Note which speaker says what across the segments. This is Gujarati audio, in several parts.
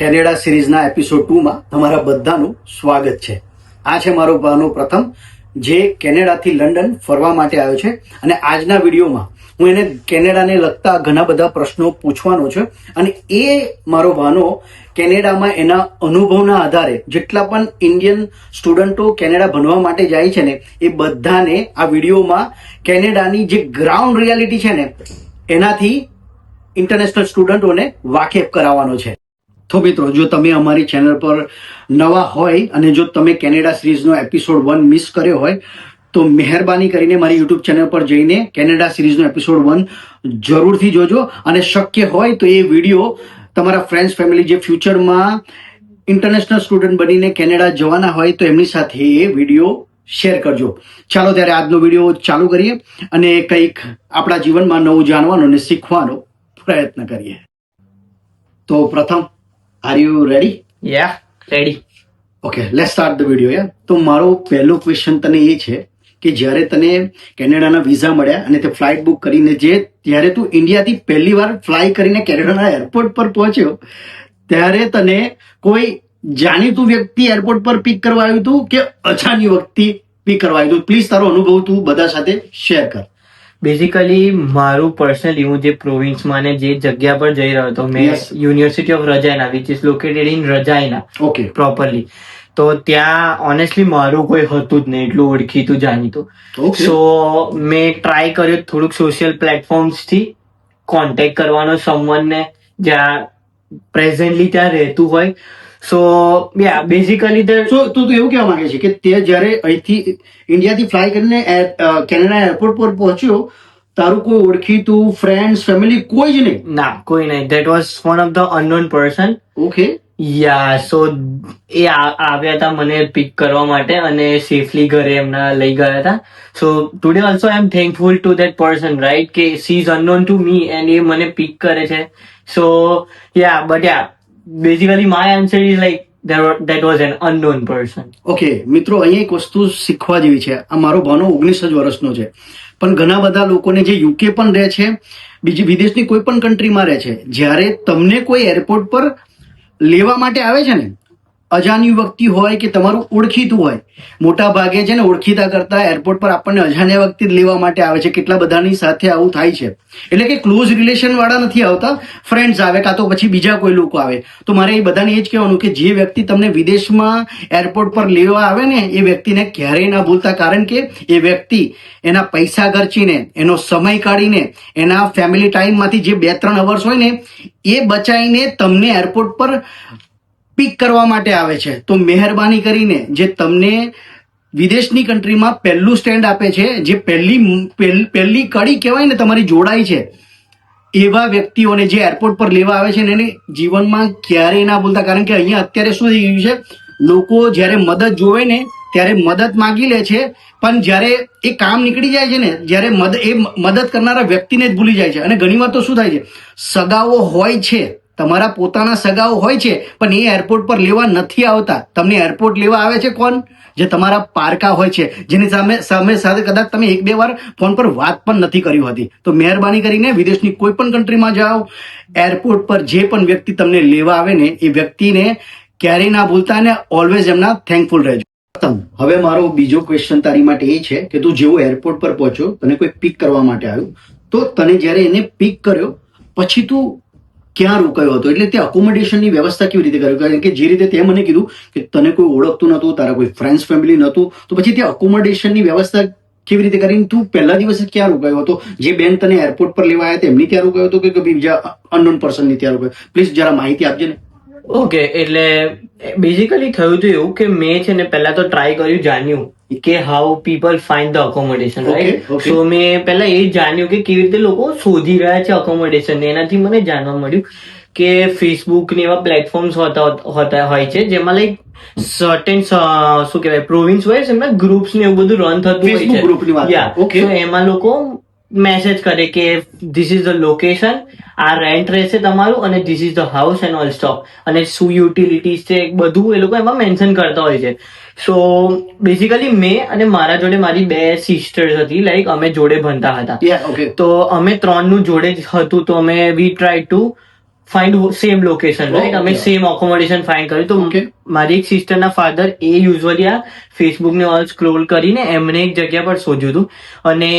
Speaker 1: કેનેડા સિરીઝના એપિસોડ 2 માં તમારા બધાનું સ્વાગત છે. આ છે મારો ભાનો પ્રથમ જે કેનેડાથી લંડન ફરવા માટે આવ્યો છે અને આજના વિડીયોમાં હું એને કેનેડાને લગતા ઘણા બધા પ્રશ્નો પૂછવાનો છે અને એ મારો ભાનો કેનેડામાં એના અનુભવના આધારે જેટલા પણ ઇન્ડિયન સ્ટુડન્ટો કેનેડા ભણવા માટે જાય છે ને એ બધાને આ વિડીયોમાં કેનેડાની જે ગ્રાઉન્ડ રિયાલિટી છે ને એનાથી ઇન્ટરનેશનલ સ્ટુડન્ટોને વાકેફ કરાવવાનો છે. તો મિત્રો, જો તમે અમારી ચેનલ પર નવા હોય અને જો તમે કેનેડા સિરીઝનો એપિસોડ 1 મિસ કર્યો હોય તો મહેરબાની કરીને મારી યુટ્યુબ ચેનલ પર જઈને કેનેડા સિરીઝનો એપિસોડ 1 જરૂરથી જોજો અને શક્ય હોય તો એ વિડીયો તમારા ફ્રેન્ડ્સ ફેમિલી જે ફ્યુચરમાં ઇન્ટરનેશનલ સ્ટુડન્ટ બનીને કેનેડા જવાના હોય તો એમની સાથે એ વિડીયો શેર કરજો. ચાલો ત્યારે આજનો વિડીયો ચાલુ કરીએ અને કંઈક આપણા જીવનમાં નવું જાણવાનો અને શીખવાનો પ્રયત્ન કરીએ. તો પ્રથમ, are you ready?
Speaker 2: Yeah, ready.
Speaker 1: Okay, let's start the video. યાર, તો મારો પહેલો ક્વેશ્ચન તને એ છે કે જ્યારે તને કેનેડાના વિઝા મળ્યા અને તે ફ્લાઇટ બુક કરીને ત્યારે તું ઇન્ડિયાથી પહેલી વાર ફ્લાય કરીને કેનેડાના એરપોર્ટ પર પહોંચ્યો ત્યારે તને કોઈ જાણીતું વ્યક્તિ એરપોર્ટ પર પિક કરવા આવ્યું હતું કે અજાણ્યું વ્યક્તિ પિક કરવા આવ્યું હતું? પ્લીઝ તારો અનુભવ તું બધા સાથે શેર કર.
Speaker 2: બેઝિકલી મારું પર્સનલી હું જે પ્રોવિન્સમાં ને જે જગ્યા પર જઈ રહ્યો હતો, મેં
Speaker 1: Yes.
Speaker 2: University of Regina which is located in Regina
Speaker 1: okay,
Speaker 2: properly. તો ત્યાં ઓનેસ્ટલી મારું કોઈ હતું જ નહીં એટલું ઓળખીતું જાણીતું.
Speaker 1: ઓકે,
Speaker 2: સો મેં ટ્રાય કર્યો થોડુંક સોશિયલ પ્લેટફોર્મ્સથી કોન્ટેક્ટ કરવાનો સમવનને જ્યાં પ્રેઝન્ટલી ત્યાં રહેતું હોય. સો યા બેઝિકલી
Speaker 1: તો તું એવું કહેવા માંગે છે કે તે જ્યારે અહીંથી ઇન્ડિયાથી ફ્લાય કરીને કેનેડા એરપોર્ટ પર પહોંચ્યો, તારું કોઈ ઓળખીતું ફ્રેન્ડ્સ ફેમિલી કોઈ જ નહીં?
Speaker 2: ના, કોઈ નહીં. That was one of the unknown person.
Speaker 1: Okay,
Speaker 2: ya so એ આવ્યા હતા મને પિક કરવા માટે અને સેફલી ઘરે એમના લઈ ગયા હતા. So today also I am thankful to that person, right, કે she is unknown to me and એ મને પિક કરે છે. So ya but ya basically my answer is like that was an unknown person.
Speaker 1: Okay મિત્રો, અહીંયા એક વસ્તુ શીખવા જેવી છે. આ મારો ભાનો 19 જ વર્ષનો છે, પણ ઘણા બધા લોકોને જે યુકે પણ રહે છે, બીજી વિદેશની કોઈ પણ કન્ટ્રીમાં રહે છે, જ્યારે તમને કોઈ એરપોર્ટ પર લેવા માટે આવે છે ને, અજાણ્યું વ્યક્તિ હોય કે તમારું ઓળખીતું હોય, મોટા ભાગે છે ને ઓળખીતા કરતા એરપોર્ટ પર આપણને અજાણ્યા વ્યક્તિ જ લેવા માટે આવે છે. કેટલા બધાની સાથે આવું થાય છે. એટલે કે ક્લોઝ રિલેશન વાળા નથી આવતા, ફ્રેન્ડ્સ આવે કાં તો પછી બીજા કોઈ લોકો આવે. તો મારે એ બધાને એ જ કહેવાનું કે જે વ્યક્તિ તમને વિદેશમાં એરપોર્ટ પર લેવા આવે ને એ વ્યક્તિને ક્યારેય ના ભૂલતા, કારણ કે એ વ્યક્તિ એના પૈસા ખર્ચીને, એનો સમય કાઢીને, એના ફેમિલી ટાઈમમાંથી જે 2-3 અવર્સ હોય ને એ બચાવીને તમને એરપોર્ટ પર પિક કરવા માટે આવે છે. તો મહેરબાની કરીને જે તમને વિદેશની કન્ટ્રીમાં પહેલું સ્ટેન્ડ આપે છે, જે પહેલી કડી કહેવાય ને તમારી જોડાઈ છે, એવા વ્યક્તિઓને જે એરપોર્ટ પર લેવા આવે છે ને એને જીવનમાં ક્યારેય ના ભૂલતા. કારણ કે અહીંયા અત્યારે શું થઈ ગયું છે, લોકો જ્યારે મદદ જોવે ને ત્યારે મદદ માંગી લે છે, પણ જ્યારે એ કામ નીકળી જાય છે ને જ્યારે મદદ કરનારા વ્યક્તિને જ ભૂલી જાય છે. અને ઘણીવાર તો શું થાય છે, સગાઓ હોય છે, તમારા પોતાના સગાઓ હોય છે, પણ એ એરપોર્ટ પર લેવા નથી આવતા. તમને એરપોર્ટ લેવા આવે છે કોણ? જે તમારા પારકા હોય છે, જેની સામે સાથે કદાચ તમે 1-2 વાર ફોન પર વાત પણ નથી કરી હતી. તો મહેરબાની કરીને વિદેશની કોઈ પણ કન્ટ્રીમાં જાઓ, એરપોર્ટ પર જે પણ વ્યક્તિ તમને લેવા આવે ને એ વ્યક્તિને ક્યારેય ના ભૂલતા અને ઓલવેઝ એમના થેન્કફુલ રહેજો. હવે મારો બીજો ક્વેશ્ચન તારી માટે એ છે કે તું જેવો એરપોર્ટ પર પહોંચ્યો, તને કોઈ પિક કરવા માટે આવ્યું, તો તને જ્યારે એને પિક કર્યો પછી તું ક્યાં રોકાયો હતો? એટલે તે અકોમોડેશનની વ્યવસ્થા કેવી રીતે કરી? કારણ કે જે રીતે તે મને કીધું કે તને કોઈ ઓળખતું નહોતું, તારા કોઈ ફ્રેન્ડ્સ ફેમિલી નહોતું, તો પછી તે અકોમોડેશનની વ્યવસ્થા કેવી રીતે કરીને તું પહેલા દિવસે ક્યાં રોકાયો હતો? જે બેન તને એરપોર્ટ પર લેવા આવ્યા તેમની ત્યાં રોકાયો હતો કે બીજા અનનોન પર્સનની ત્યાં રોકાયો? પ્લીઝ જરા માહિતી આપજે ને.
Speaker 2: ઓકે, એટલે બેઝિકલી થયું તો એવું કે મેં છે ને પહેલા તો ટ્રાય કર્યું, જાણ્યું કે how people find the accommodation, right.
Speaker 1: Okay.
Speaker 2: સો મેં પહેલા એ જ જાણ્યું કે કેવી રીતે લોકો શોધી રહ્યા છે અકોમોડેશન. એનાથી મને જાણવા મળ્યું કે ફેસબુક ને એવા પ્લેટફોર્મ્સ હોય છે જેમાં લાઈક સર્ટેન શું કહેવાય પ્રોવિન્સ હોય છે, એમના ગ્રુપ્સ ને એવું બધું રન થતું
Speaker 1: Facebook
Speaker 2: હોય
Speaker 1: ગ્રુપની વાત.
Speaker 2: છે.
Speaker 1: Okay.
Speaker 2: તો એમાં લોકો મેસેજ કરે કે ધીસ ઇઝ ધ લોકેશન, આ રેન્ટ રહેશે તમારું અને this is the house and all stop, અને શું યુટિલિટીઝ છે બધું એ લોકો એમાં મેન્શન કરતા હોય છે. સો બેઝિકલી મેં અને મારા જોડે મારી 2 સિસ્ટર્સ હતી, લાઈક અમે જોડે ભણતા હતા.
Speaker 1: Yeah, okay.
Speaker 2: તો અમે 3 નું જોડે જ હતું. તો અમે we try to find same location, right? અમે
Speaker 1: Okay.
Speaker 2: સેમ એકોમોડેશન ફાઇન્ડ કર્યું. તો
Speaker 1: Okay.
Speaker 2: મારી એક સિસ્ટર ના ફાધર એ યુઝ્યુઅલી આ ફેસબુક ને ઓલ સ્ક્રોલ કરીને એમને એક જગ્યા પર શોધ્યું હતું, અને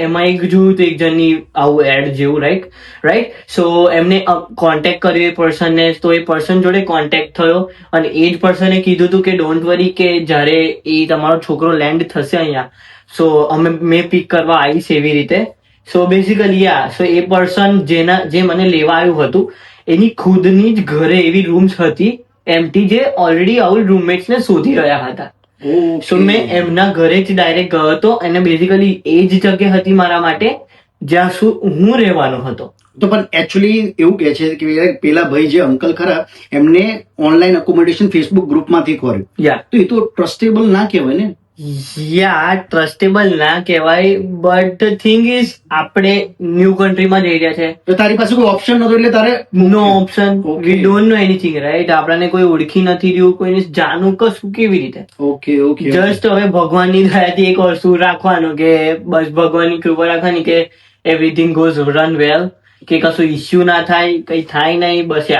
Speaker 2: એમાં એક જોયું હતું એક જણની આવું એડ જેવું, રાઈટ. સો એમને કોન્ટેક્ટ કર્યો એ પર્સનને, તો એ પર્સન જોડે કોન્ટેક્ટ થયો, અને એ જ પર્સને કીધું હતું કે ડોન્ટ વરી, કે જ્યારે એ તમારો છોકરો લેન્ડ થશે અહીંયા, સો મેં પિક કરવા આવીશ એવી રીતે. સો બેઝિકલી સો એ પર્સન જે મને લેવા આવ્યું હતું, એની ખુદની જ ઘરે એવી રૂમ્સ હતી એમ્પ્ટી, જે ઓલરેડી આવું રૂમમેટ્સ ને શોધી રહ્યા હતા.
Speaker 1: Okay.
Speaker 2: સો મેં એમના ઘરે જ ડાયરેક્ટ ગયો હતો, અને બેઝિકલી એ જ જગ્યા હતી મારા માટે જ્યાં હું રહેવાનો હતો.
Speaker 1: તો પણ એકચ્યુઅલી એવું કે છે કે પેલા ભાઈ જે અંકલ ખરા એમને ઓનલાઈન અકોમોડેશન ફેસબુક ગ્રુપમાંથી ખોર્યું,
Speaker 2: યા
Speaker 1: તો એ તો ટ્રસ્ટેબલ ના કહેવાય ને.
Speaker 2: ટ્રસ્ટેબલ ના કહેવાય, બટ ધ થિંગ ઇઝ આપણે ન્યૂ કન્ટ્રીમાં જઈ રહ્યા છે,
Speaker 1: તો તારી પાસે કોઈ ઓપ્શન નતો એટલે તારે
Speaker 2: no option,
Speaker 1: Okay.
Speaker 2: We don't know anything, right? આપણને કોઈ ઓળખી નથી રહ્યું, કોઈને જાણવું કશું કેવી રીતે.
Speaker 1: ઓકે ઓકે
Speaker 2: જસ્ટ હવે ભગવાનની દયાથી એક વસ્તુ રાખવાનું કે બસ ભગવાનની કૃપા રાખવાની કે એવરીથિંગ ગોઝ રન વેલ, કે કશું ઇસ્યુ ના થાય, કઈ થાય નહીં, બસ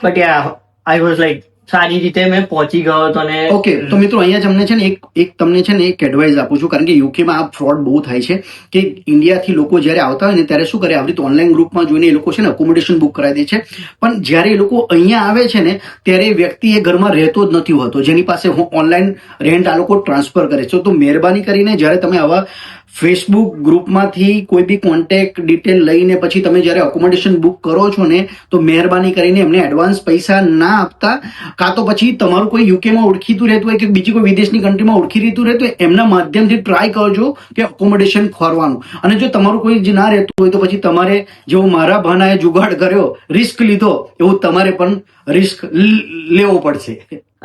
Speaker 2: બટ આઈ વોઝ લાઈક સારી રીતે મેં પહોંચી ગયો હતો. ને
Speaker 1: ઓકે, તો મિત્રો અહીંયા જ અમને છે ને એક તમને છે ને એક એડવાઇસ આપું છું, કારણ કે યુકેમાં આ ફ્રોડ બહુ થાય છે કે ઇન્ડિયાથી લોકો જ્યારે આવતા હોય ને ત્યારે શું કરે, આવી રીતે ઓનલાઈન ગ્રુપમાં જોઈને એ લોકો છે ને અકોમોડેશન બુક કરાવી દે છે, પણ જ્યારે એ લોકો અહીંયા આવે છે ને ત્યારે એ વ્યક્તિ એ ઘરમાં રહેતો જ નથી હોતો, જેની પાસે ઓનલાઈન રેન્ટ આ લોકો ટ્રાન્સફર કરે છે. તો મહેરબાની કરીને જ્યારે તમે આવા ફેસબુક ગ્રુપમાંથી કોઈ બી કોન્ટેક્ટ ડિટેલ લઈને પછી તમે જ્યારે અકોમોડેશન બુક કરો છો ને, તો મહેરબાની કરીને એમને એડવાન્સ પૈસા ના આપતા, કાં તો પછી તમારું કોઈ યુકેમાં ઓળખીતું રહેતું હોય કે બીજી કોઈ વિદેશની કન્ટ્રીમાં ઓળખી રહેતું રહેતું હોય, એમના માધ્યમથી ટ્રાય કરજો કે અકોમોડેશન ખોરવાનું. અને જો તમારું કોઈ જ ના રહેતું હોય તો પછી તમારે જેવું મારા ભાનાએ જુગાડ કર્યો, રિસ્ક લીધો, એવું તમારે પણ રિસ્ક લેવો પડશે.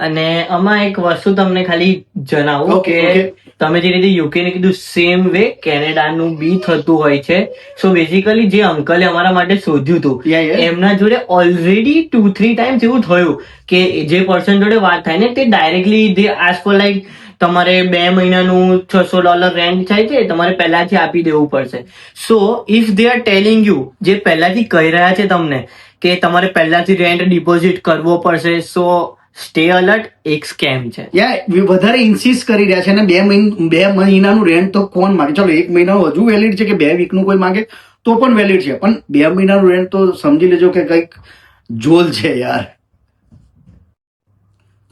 Speaker 2: અને આમાં એક વસ્તુ તમને ખાલી જણાવું
Speaker 1: Okay,
Speaker 2: કે
Speaker 1: okay.
Speaker 2: તમે જે રીતે યુકે ને કીધું સેમ વે કેનેડાનું બી થતું હોય છે. સો બેઝિકલી જે અંકલે અમારા માટે શોધ્યું હતું,
Speaker 1: Yeah, yeah.
Speaker 2: એમના જોડે ઓલરેડી 2-3 ટાઈમ્સ એવું થયું કે જે પર્સન જોડે વાત થાય ને તે directly they ask for like તમારે 2 મહિનાનું $600 રેન્ટ થાય છે, તમારે પહેલાથી આપી દેવું પડશે. સો if they are telling you, જે પહેલાથી કહી રહ્યા છે તમને કે તમારે પહેલાથી રેન્ટ ડિપોઝિટ કરવો પડશે, સો સ્ટે અલર્ટ, એક સ્કેમ છે.
Speaker 1: વધારે ઇન્સિસ્ટ કરી રહ્યા છે, અને 2 મહિનાનું રેન્ટ તો કોણ માંગે? ચલો 1 મહિનાનું હજુ વેલિડ છે, કે 2 વીકનું કોઈ માંગે તો પણ વેલિડ છે, પણ 2 મહિનાનું રેન્ટ તો સમજી લેજો કે કંઈક જોલ છે યાર.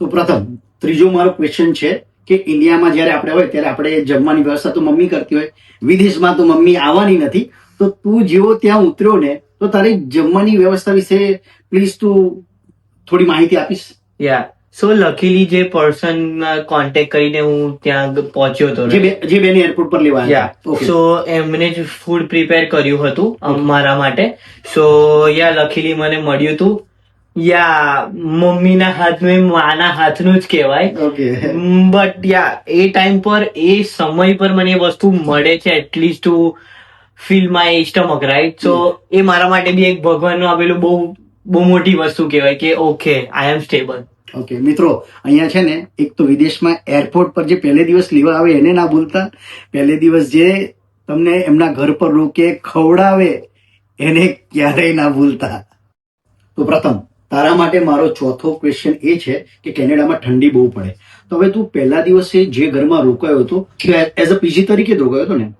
Speaker 1: તો પ્રથમ ત્રીજો મારો ક્વેશ્ચન છે કે ઇન્ડિયામાં જ્યારે આપણે હોય ત્યારે આપણે જમવાની વ્યવસ્થા તો મમ્મી કરતી હોય, વિદેશમાં તો મમ્મી આવવાની નથી, તો તું જેવો ત્યાં ઉતર્યો ને તો તારી જમવાની વ્યવસ્થા વિશે પ્લીઝ તું થોડી માહિતી આપીશ?
Speaker 2: સો લકીલી જે પર્સન કોન્ટેક્ટ કરીને હું ત્યાં પહોંચ્યો હતો,
Speaker 1: જે બેને એરપોર્ટ પર લેવા આવ્યા. Okay.
Speaker 2: સો એમને જ ફૂડ પ્રિપેર કર્યું હતું મારા માટે. સો લકીલી મને મળ્યું હતું. મમ્મીના હાથનું, માના હાથનું જ કહેવાય.
Speaker 1: Okay.
Speaker 2: બટ એ ટાઈમ પર, એ સમય પર મને એ વસ્તુ મળે છે at least to feel my stomach, right? So એ મારા માટે બી એક ભગવાનનું આપેલું બહુ મોટી વસ્તુ કહેવાય કે okay I am stable.
Speaker 1: Okay મિત્રો, અહીંયા છે ને એક તો વિદેશમાં એરપોર્ટ પર જે પહેલે દિવસ લેવા આવે એને ના ભૂલતા, પહેલે દિવસ જે તમને એમના ઘર પર રોકે, ખવડાવે, એને ક્યારેય ના ભૂલતા. તો પ્રથમ તારા માટે મારો ચોથો ક્વેશ્ચન એ છે કે કેનેડામાં ઠંડી બહુ પડે, તો હવે તું પહેલા દિવસે જે ઘરમાં રોકાયો હતો એઝ અ પીજી તરીકે જ રોકાયો હતો ને?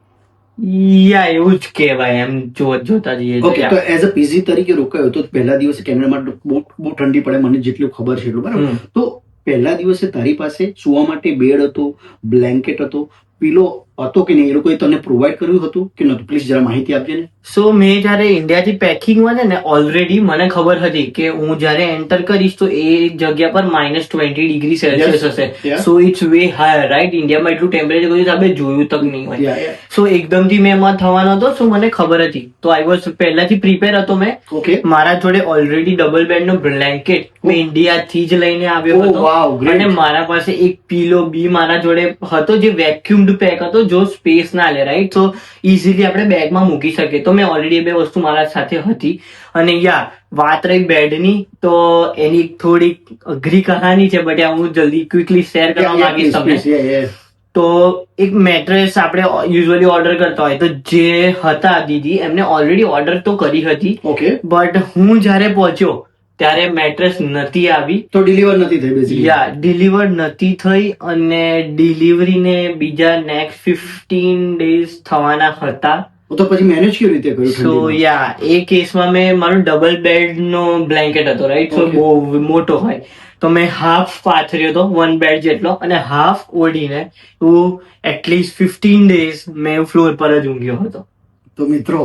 Speaker 2: એવું જ કહેવાય એમ જોતા જઈએ.
Speaker 1: ઓકે, તો એઝ અ પીજી તરીકે રોકાયો હતો પહેલા દિવસે કેનેડામાં બહુ ઠંડી પડે, મને જેટલું ખબર છે એટલું, બરાબર? તો પહેલા દિવસે તારી પાસે સુવા માટે બેડ હતો, બ્લેન્કેટ હતો, પીલો હતો કે નહીં? એ લોકોએ તને પ્રોવાઈડ કર્યું હતું કે નતું? પ્લીઝ જરા માહિતી આપજે ને.
Speaker 2: સો મેં જયારે ઇન્ડિયાથી પેકિંગમાં છે ને ઓલરેડી મને ખબર હતી કે હું જયારે એન્ટર કરીશ તો એ જગ્યા પર -20°C હશે.
Speaker 1: Yeah.
Speaker 2: So it's way higher, right? ઇન્ડિયામાં એટલું ટેમ્પરેચર કોઈ આપણે જોયું તક નહીં હોય.
Speaker 1: Yeah.
Speaker 2: સો એકદમથી મેં એમાં થવાનો હતો, સો મને ખબર હતી, તો આઈ વોઝ પહેલાથી પ્રિપેર હતો મેં.
Speaker 1: ઓકે.
Speaker 2: મારા જોડે ઓલરેડી ડબલ બેડ નો બ્લેન્કેટ મેં ઇન્ડિયાથી જ લઈને આવ્યો
Speaker 1: Oh,
Speaker 2: હતો,
Speaker 1: wow, great.
Speaker 2: અને મારા પાસે એક પીલો બી મારા જોડે હતો જે વેક્યુમ્ડ પેક હતો, જો સ્પેસ ના લે, રાઈટ? સો ઇઝીલી આપણે બેગમાં મૂકી શકીએ. તો મેં ઓલરેડી બે વસ્તુ મારા સાથે હતી. અને વાત રહી બેડની, તો એની થોડીક અઘરી કહાની છે, બટ હું જલ્દી ક્વિકલી શેર કરવા માંગીશ તમને. તો એક મેટ્રેસ આપણે યુઝ્યુઅલી ઓર્ડર કરતા હોય તો જે હતા દીદી એમને ઓલરેડી ઓર્ડર તો કરી હતી,
Speaker 1: ઓકે,
Speaker 2: બટ હું જ્યારે પહોંચ્યો ત્યારે મેટ્રેસ નથી આવી.
Speaker 1: તો ડિલિવર નથી થઈ બેઝિકલી.
Speaker 2: યા ડિલિવર નથી થઈ અને ડિલિવરીને બીજા નેક્સ્ટ 15 days થવાના હતા.
Speaker 1: તો પછી મેનેજ કેવી રીતે કર્યું
Speaker 2: સો
Speaker 1: ઠંડીમાં?
Speaker 2: યા એ કેસમાં મેં મારો ડબલ બેડ નો બ્લેન્કેટ હતો રાઈટ, સો
Speaker 1: Okay.
Speaker 2: બહુ મોટો હોય તો મેં હાફ પાથર્યો હતો 1 બેડ જેટલો અને હાફ ઓઢીને હું એટલીસ્ટ 15 days મેં ફ્લોર પર જ ઊંઘ્યો હતો.
Speaker 1: તો મિત્રો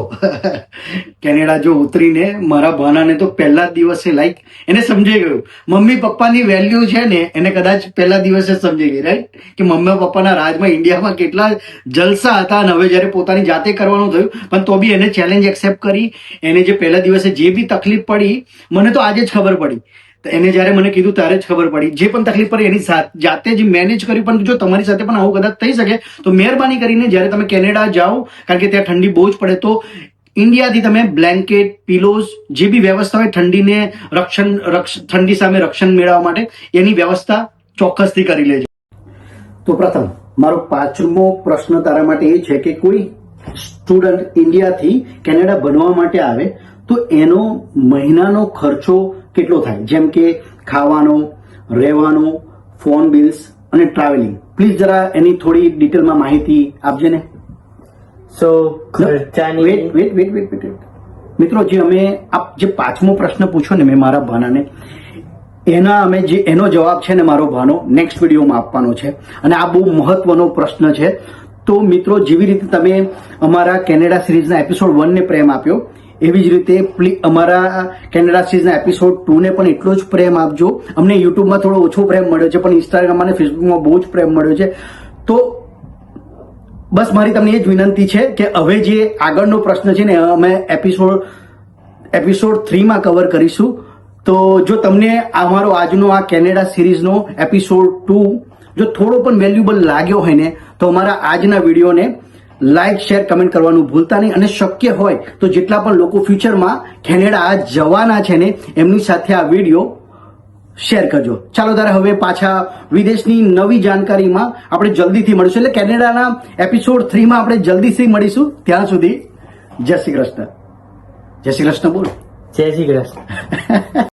Speaker 1: કેનેડા જો ઉતરીને મારા ભાનાને તો પહેલા જ દિવસે લાઈક એને સમજાઈ ગયું મમ્મી પપ્પાની વેલ્યુ છે ને, એને કદાચ પહેલા દિવસે જ સમજી ગઈ રાઈટ, કે મમ્મી પપ્પાના રાજમાં ઇન્ડિયામાં કેટલા જલસા હતા અને હવે જ્યારે પોતાની જાતે કરવાનું થયું પણ તો બી એને ચેલેન્જ એક્સેપ્ટ કરી. એને જે પહેલા દિવસે જે બી તકલીફ પડી મને તો આજે જ ખબર પડી, તો એને જ્યારે મને કીધું ત્યારે જ ખબર પડી જે પણ તકલીફ પડી એની જાતે જ મેનેજ કરી. પણ જો તમારી સાથે પણ આવું કદાચ થઈ શકે તો મહેરબાની કરીને જ્યારે તમે કેનેડા જાઓ, કારણ કે ત્યાં ઠંડી બહુ જ પડે, તો ઇન્ડિયાથી તમે બ્લેન્કેટ, પિલોઝ જે બી વ્યવસ્થા હોય ઠંડીને ઠંડી સામે રક્ષણ મેળવવા માટે એની વ્યવસ્થા ચોક્કસથી કરી લેજો. તો પ્રથમ મારો 5મો પ્રશ્ન તારા માટે એ છે કે કોઈ સ્ટુડન્ટ ઇન્ડિયાથી કેનેડા ભણવા માટે આવે તો એનો મહિનાનો ખર્ચો કેટલો થાય, જેમ કે ખાવાનો, રહેવાનો, ફોન બિલ્સ અને ટ્રાવેલિંગ. પ્લીઝ જરા એની થોડી ડિટેલમાં માહિતી આપજે ને.
Speaker 2: સો ખર્ચાની
Speaker 1: વેટ મિત્રો, જે અમે જે 5મો પ્રશ્ન પૂછ્યો ને મેં મારા ભાનાને, એનો જવાબ છે ને મારો ભાનો નેક્સ્ટ વિડીયોમાં આપવાનો છે અને આ બહુ મહત્વનો પ્રશ્ન છે. તો મિત્રો, જેવી રીતે તમે અમારા કેનેડા સિરીઝના એપિસોડ 1 ને પ્રેમ આપ્યો એવી જ રીતે અમારા કેનેડા સિરીઝના એપિસોડ 2 ને પણ એટલો જ પ્રેમ આપજો. અમને યુટ્યુબમાં થોડો ઓછો પ્રેમ મળ્યો છે પણ ઇન્સ્ટાગ્રામ અને ફેસબુકમાં બહુ જ પ્રેમ મળ્યો છે. તો બસ મારી તમને એ જ વિનંતી છે કે હવે જે આગળનો પ્રશ્ન છે ને અમે એપિસોડ 3માં કવર કરીશું. તો જો તમને અમારો આજનો આ કેનેડા સિરીઝનો એપિસોડ 2 જો થોડો પણ વેલ્યુબલ લાગ્યો હોય ને તો અમારા આજના વિડીયોને લાઈક, શેર, કમેન્ટ કરવાનું ભૂલતા નહીં અને શક્ય હોય તો જેટલા પણ લોકો ફ્યુચરમાં કેનેડા જવાના છે ને એમની સાથે આ વિડીયો શેર કરજો. ચાલો ત્યારે હવે પાછા વિદેશની નવી જાણકારીમાં આપણે જલ્દીથી મળીશું, એટલે કેનેડાના એપિસોડ 3માં આપણે જલ્દીથી મળીશું. ત્યાં સુધી જય શ્રી કૃષ્ણ. જય શ્રી કૃષ્ણ બોલ.
Speaker 2: જય શ્રી કૃષ્ણ.